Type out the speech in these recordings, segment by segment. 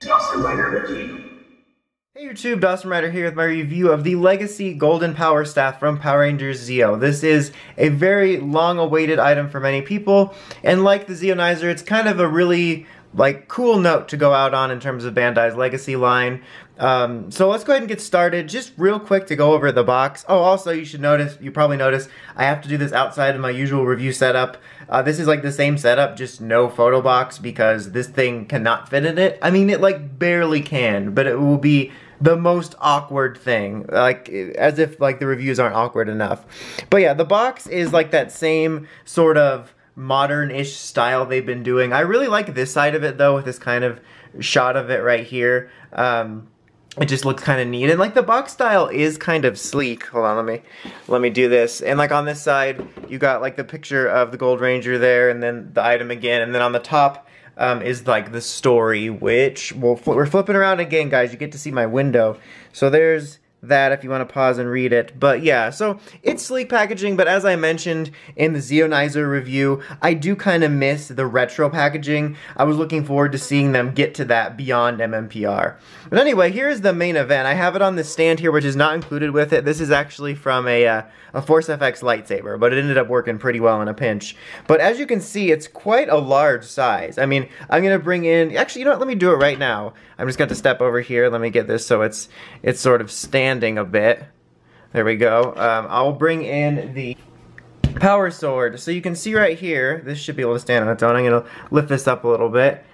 Dawson Rider Wiki. Hey YouTube, Dawson Rider here with my review of the Legacy Golden Power Staff from Power Rangers Zeo. This is a very long-awaited item for many people, and like the Zeonizer, it's kind of a really cool note to go out on in terms of Bandai's Legacy line. So let's go ahead and get started. Just real quick to go over the box. Oh, also you probably noticed, I have to do this outside of my usual review setup. This is like the same setup, just no photo box because this thing cannot fit in it. I mean, it barely can, but it will be the most awkward thing, as if the reviews aren't awkward enough. But yeah, the box is that same sort of modern-ish style they've been doing. I really like this side of it though, with this kind of shot of it right here. It just looks kind of neat, and the box style is kind of sleek. Hold on, let me do this. And on this side, you got the picture of the Gold Ranger there, and then the item again, and then on the top is the story, which we're flipping around again, guys. You get to see my window. So there's that if you want to pause and read it. But yeah, so it's sleek packaging, but as I mentioned in the Zeonizer review, I do kind of miss the retro packaging. I was looking forward to seeing them get to that beyond MMPR. But anyway, here's the main event. I have it on the stand here, which is not included with it. This is actually from a Force FX lightsaber, but it ended up working pretty well in a pinch. But as you can see, it's quite a large size. I mean, I'm gonna bring in, actually, you know what, let me do it right now. I'm just going to step over here. Let me get this so it's sort of standing a bit. There we go. I'll bring in the power sword. So you can see right here, this should be able to stand on its own. I'm going to lift this up a little bit.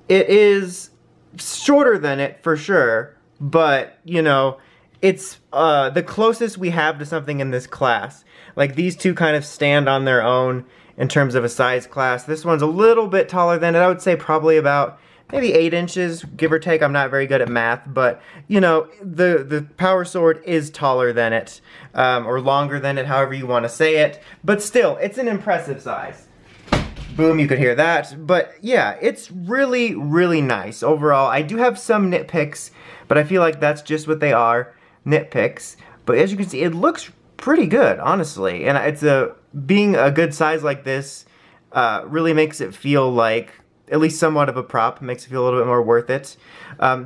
It is shorter than it for sure, but you know, it's the closest we have to something in this class. These two kind of stand on their own in terms of a size class. This one's a little bit taller than it. I would say probably about maybe 8 inches, give or take. I'm not very good at math, but you know, the power sword is taller than it, or longer than it, however you want to say it. But still, it's an impressive size. Boom, you could hear that. But yeah, it's really, really nice overall. I do have some nitpicks, but I feel like that's just what they are, nitpicks. But as you can see, it looks pretty good, honestly. And being a good size like this really makes it feel like at least somewhat of a prop, makes it feel a little bit more worth it.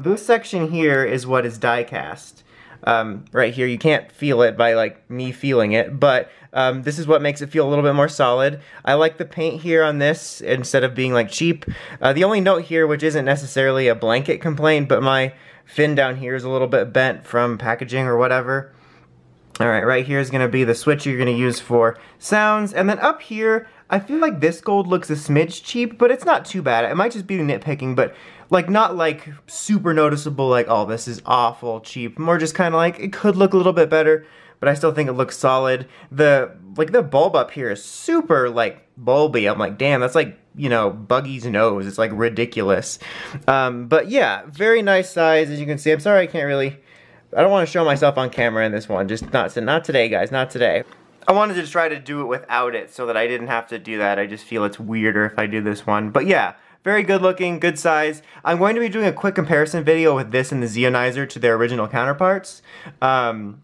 This section here is what is die cast. Right here, you can't feel it by me feeling it, but this is what makes it feel a little bit more solid. I like the paint here on this instead of being cheap. The only note here, which isn't necessarily a blanket complaint, but my fin down here is a little bit bent from packaging or whatever. Alright, right here is going to be the switch you're going to use for sounds, and then up here, I feel like this gold looks a smidge cheap, but it's not too bad. It might just be nitpicking, but not super noticeable, oh, this is awful cheap. More just kind of it could look a little bit better, but I still think it looks solid. The bulb up here is super bulby. I'm damn, that's you know, Buggy's nose. It's ridiculous. But yeah, very nice size, as you can see. I'm sorry I can't really, I don't want to show myself on camera in this one. Just not today, guys, not today. I wanted to try to do it without it so that I didn't have to do that. I just feel it's weirder if I do this one. But yeah, very good looking, good size. I'm going to be doing a quick comparison video with this and the Zeonizer to their original counterparts. And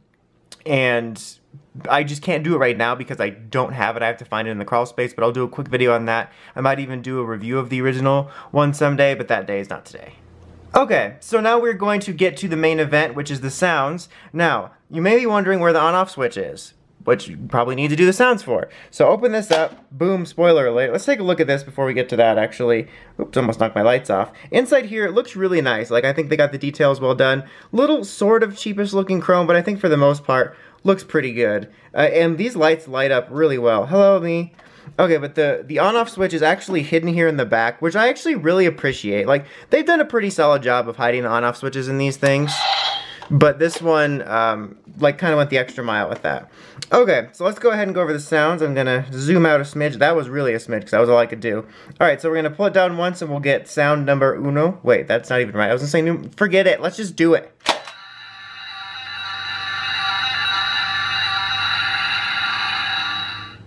I just can't do it right now because I don't have it. I have to find it in the crawl space, but I'll do a quick video on that. I might even do a review of the original one someday, but that day is not today. Okay, so now we're going to get to the main event, which is the sounds. Now, you may be wondering where the on-off switch is, which you probably need to do the sounds for. So open this up, boom, spoiler alert. Let's take a look at this before we get to that, actually. Oops, almost knocked my lights off. Inside here, it looks really nice. I think they got the details well done. Little sort of cheapish looking chrome, but I think for the most part, looks pretty good. And these lights light up really well. Hello, me. Okay, but the on-off switch is actually hidden here in the back, which I actually really appreciate. They've done a pretty solid job of hiding the on-off switches in these things. But this one, kind of went the extra mile with that. Okay, so let's go ahead and go over the sounds. I'm gonna zoom out a smidge. That was really a smidge, because that was all I could do. Alright, so we're gonna pull it down once, and we'll get sound number uno. Wait, that's not even right. I was gonna say, forget it. Let's just do it.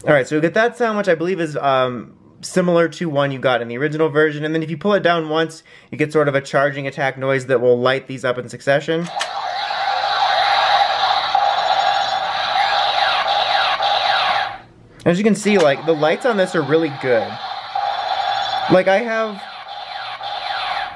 Alright, so we get that sound, which I believe is similar to one you got in the original version. And then if you pull it down once, you get sort of a charging attack noise that will light these up in succession. As you can see, the lights on this are really good. I have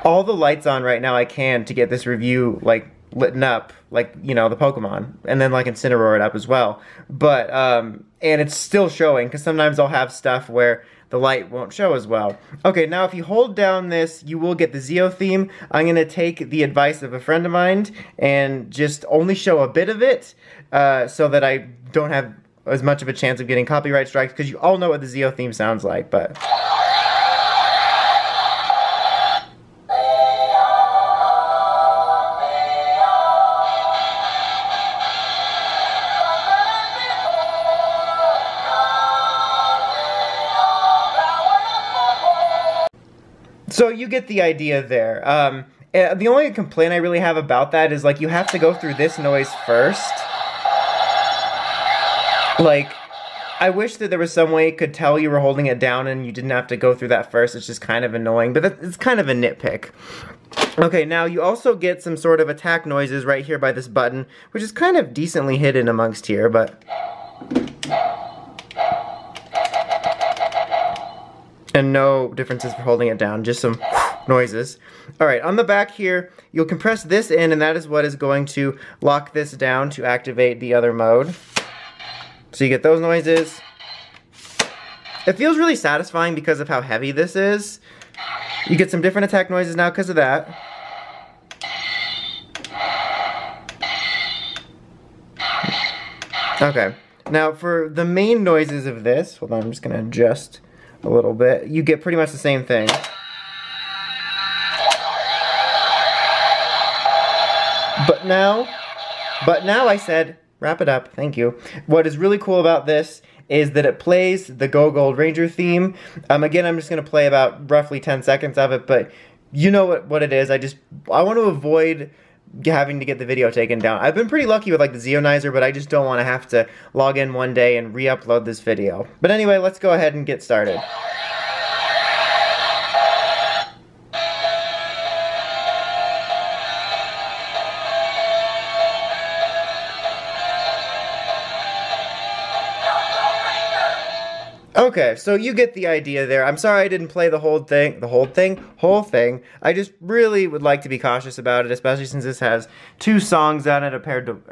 all the lights on right now I can to get this review, like, lit up, like, you know, the Pokemon, and then like Incineroar it up as well. But and it's still showing, because sometimes I'll have stuff where the light won't show as well. Okay, now if you hold down this, you will get the Zeo theme. I'm gonna take the advice of a friend of mine and just only show a bit of it, so that I don't have as much of a chance of getting copyright strikes, because you all know what the Zeo theme sounds like, but... So you get the idea there. The only complaint I really have about that is, like, you have to go through this noise first. Like, I wish that there was some way it could tell you were holding it down and you didn't have to go through that first. It's just kind of annoying, but it's kind of a nitpick. Okay, now you also get some sort of attack noises right here by this button, which is kind of decently hidden amongst here, but... And no differences for holding it down, just some noises. Alright, on the back here, you'll compress this in, and that is what is going to lock this down to activate the other mode. So you get those noises. It feels really satisfying because of how heavy this is. You get some different attack noises now because of that. Okay, now for the main noises of this, hold on, I'm just going to adjust a little bit. You get pretty much the same thing. But now I said, wrap it up, thank you. What is really cool about this is that it plays the Go Gold Ranger theme. Again, I'm just going to play about roughly 10 seconds of it, but you know what it is. I want to avoid having to get the video taken down. I've been pretty lucky with like the Zeonizer, but I just don't want to have to log in one day and re-upload this video. But anyway, let's go ahead and get started. Okay, so you get the idea there. I'm sorry I didn't play the whole thing. I just really would like to be cautious about it, especially since this has 2 songs on it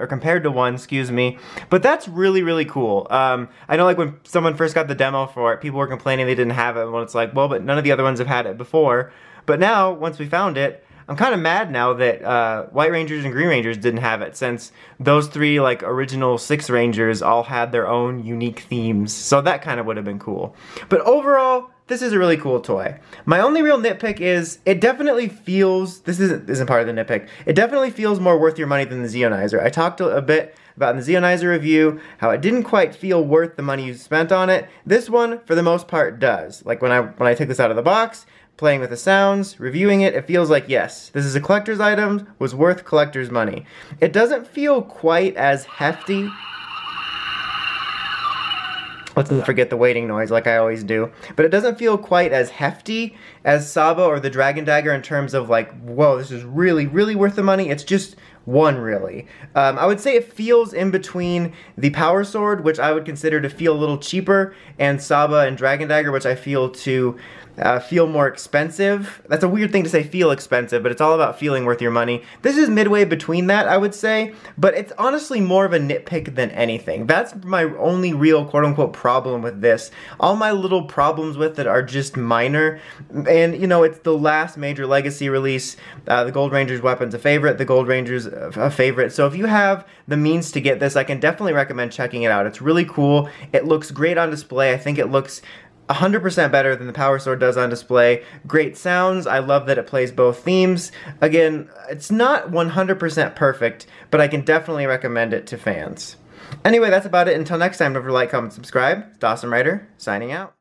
compared to 1, excuse me. But that's really, really cool. I know, like, when someone first got the demo for it, people were complaining they didn't have it, when it's like, well, but none of the other ones have had it before. But now, once we found it, I'm kind of mad now that White Rangers and Green Rangers didn't have it, since those 3 like original 6 Rangers all had their own unique themes, so that kind of would have been cool. But overall, this is a really cool toy. My only real nitpick is, it definitely feels, this isn't part of the nitpick, it definitely feels more worth your money than the Zeonizer. I talked a bit about in the Zeonizer review how it didn't quite feel worth the money you spent on it. This one, for the most part, does. Like when I took this out of the box, playing with the sounds, reviewing it, it feels like, yes, this is a collector's item, was worth collector's money. It doesn't feel quite as hefty. Let's not forget the waiting noise like I always do. But it doesn't feel quite as hefty as Saba or the Dragon Dagger in terms of like, whoa, this is really, really worth the money. It's just one, really. I would say it feels in between the Power Sword, which I would consider to feel a little cheaper, and Saba and Dragon Dagger, which I feel to feel more expensive. That's a weird thing to say, feel expensive, but it's all about feeling worth your money. This is midway between that, I would say, but it's honestly more of a nitpick than anything. That's my only real quote-unquote problem with this. All my little problems with it are just minor, and you know, it's the last major Legacy release. The Gold Ranger's weapon's a favorite, the Gold Ranger's a favorite, so if you have the means to get this, I can definitely recommend checking it out. It's really cool. It looks great on display. I think it looks 100% better than the Power Sword does on display. Great sounds. I love that it plays both themes. Again, it's not 100% perfect, but I can definitely recommend it to fans. Anyway, that's about it. Until next time, don't forget to like, comment, subscribe. It's DawesomeRider, signing out.